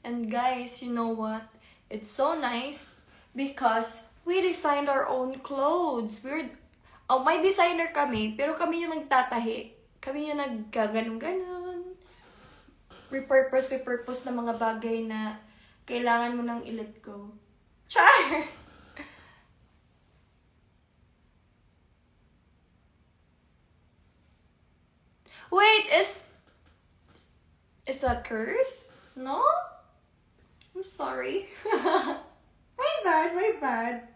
And guys, you know what? It's so nice because we designed our own clothes. May designer kami, pero kami yung nagtatahi. Kami yung naggaganong-ganon. Repurpose na mga bagay na kailangan mo nang i-let go. Char! Wait, is that curse? No? I'm sorry. My bad.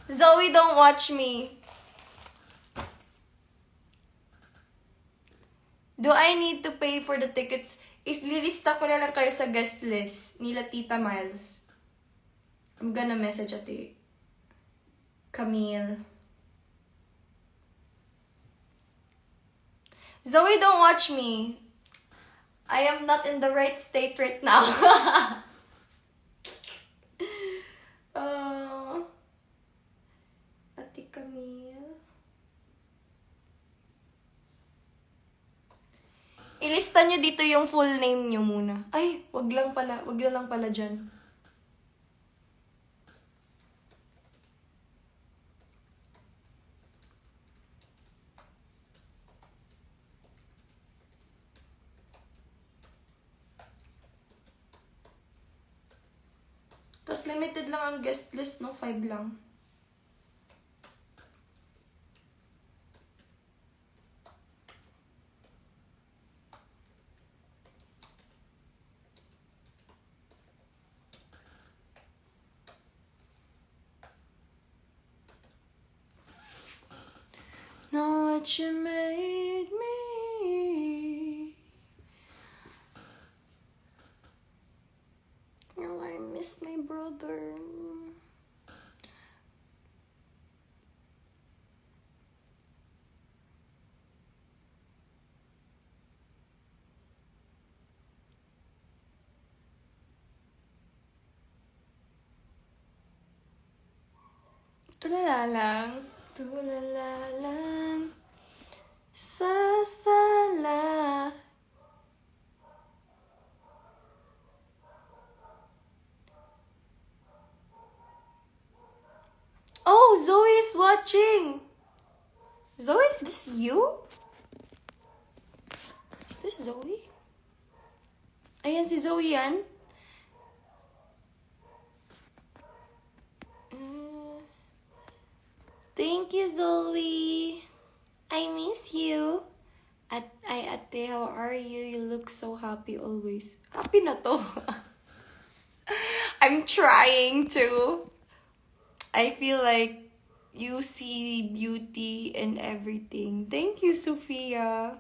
Zoe, don't watch me. Do I need to pay for the tickets? Lilista ko na lang kayo sa guest list nila Tita Miles. I'm gonna message ate Camille. Zoe, don't watch me. I am not in the right state right now. Ate Camille. Ilista nyo dito yung full name nyo muna. Ay, wag na lang pala dyan. Tapos limited lang ang guest list, no? 5 lang. Know what you made me. Oh, I miss my brother. Tulala lang, sasala. Oh, Zoe is watching. Zoe, is this you? Is this Zoe? Ayan si Zoe yan. Thank you, Zoe. I miss you. Ate, how are you? You look so happy always. Happy na to. I'm trying to. I feel like you see beauty in everything. Thank you, Sophia.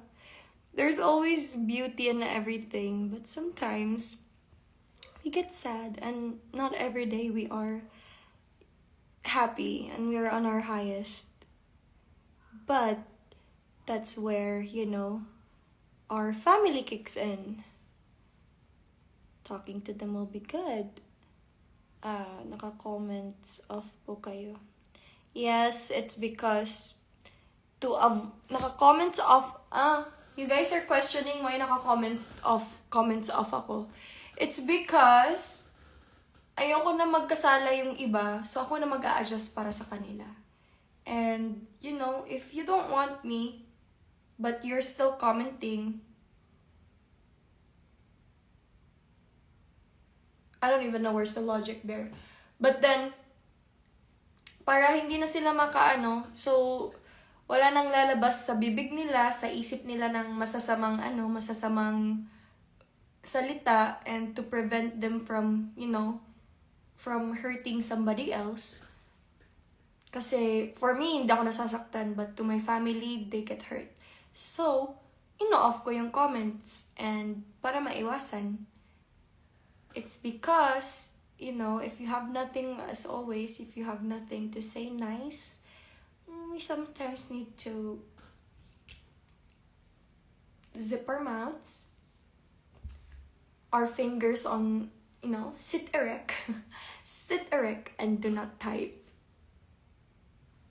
There's always beauty in everything, but sometimes we get sad, and not every day we are happy and we're on our highest. But that's where, our family kicks in. Talking to them will be good. Naka-comments off po kayo. Yes, it's because naka-comments off. You guys are questioning why comments off ako. It's because ayoko na magkasala yung iba, so ako na mag-a-adjust para sa kanila. And, if you don't want me, but you're still commenting, I don't even know where's the logic there. But then, para hindi na sila so, wala nang lalabas sa bibig nila, sa isip nila ng masasamang salita, and to prevent them from, from hurting somebody else. Kasi, for me, hindi ako nasasaktan, but to my family, they get hurt. So, off ko yung comments, and para maiwasan. It's because, if you have nothing, as always, if you have nothing to say nice, we sometimes need to zip our mouths, our fingers on, sit erect, and do not type.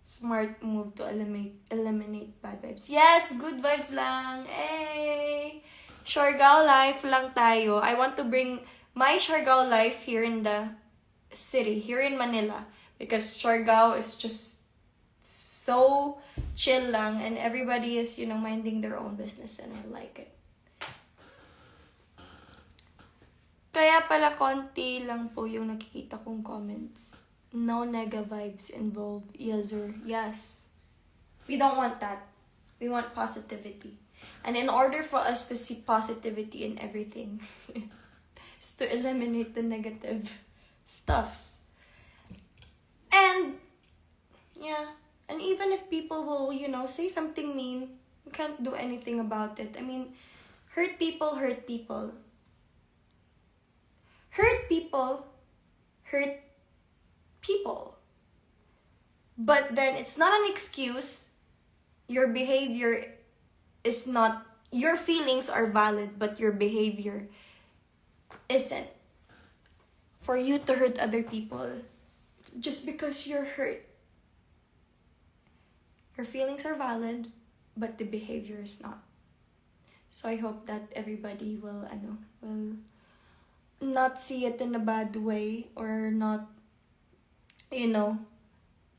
Smart move to eliminate bad vibes. Yes, good vibes lang. Hey! Siargao life lang tayo. I want to bring my Siargao life here in the city, here in Manila. Because Siargao is just so chill lang and everybody is, minding their own business and I like it. Kaya pala konti lang po yung nakikita kong comments. No nega vibes involved. Yes, sir. Yes. We don't want that. We want positivity. And in order for us to see positivity in everything, is to eliminate the negative stuffs. And, yeah. And even if people will, say something mean, you can't do anything about it. I mean, hurt people hurt people. Hurt people hurt people. But then it's not an excuse. Your behavior is not, your feelings are valid, but your behavior isn't. For you to hurt other people, just because you're hurt. Your feelings are valid, but the behavior is not. So I hope that everybody will not see it in a bad way or not,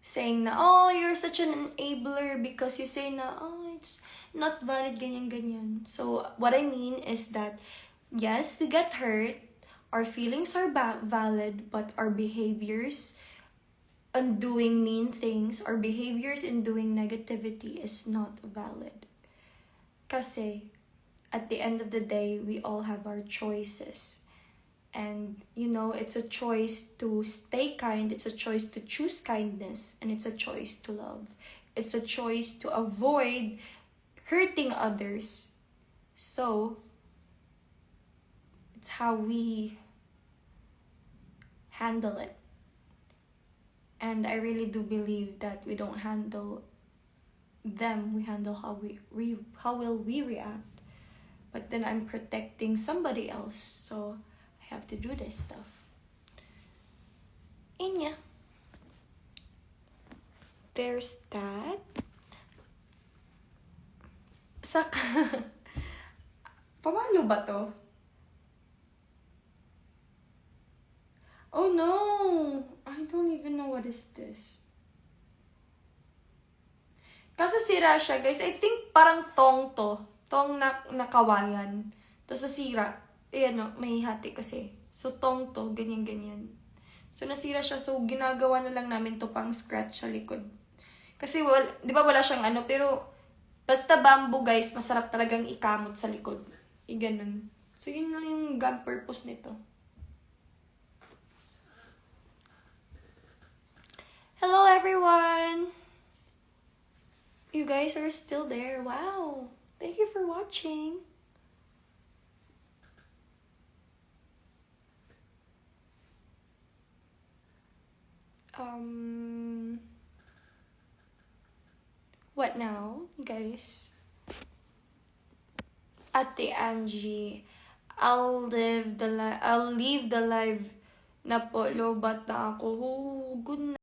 saying na, oh, you're such an enabler because you say na, oh, it's not valid, ganyan. So what I mean is that, yes, we get hurt, our feelings are valid, but our behaviors on doing mean things, our behaviors in doing negativity is not valid. Kasi, at the end of the day, we all have our choices. And, it's a choice to stay kind, it's a choice to choose kindness, and it's a choice to love. It's a choice to avoid hurting others. So, it's how we handle it. And I really do believe that we don't handle them, we handle how will we react. But then I'm protecting somebody else, so I have to do this stuff. And yeah, there's that. Pamalo ba to? Oh no! I don't even know what is this. Kaso sira siya, guys. I think parang tong to. Tong na nakawayan. Tapos nasira. Ayan, may hati kasi. So, tong to. Ganyan. So, nasira siya. So, ginagawa na lang namin to pang scratch sa likod. Kasi, di ba wala siyang pero basta bamboo, guys, masarap talagang ikamot sa likod. Ganun. So, yun lang yung gag purpose nito. Hello, everyone! You guys are still there. Wow! Thank you for watching. What now, guys? Ate Angie, I'll leave the live na po. Lobat na ako. Oh, good night.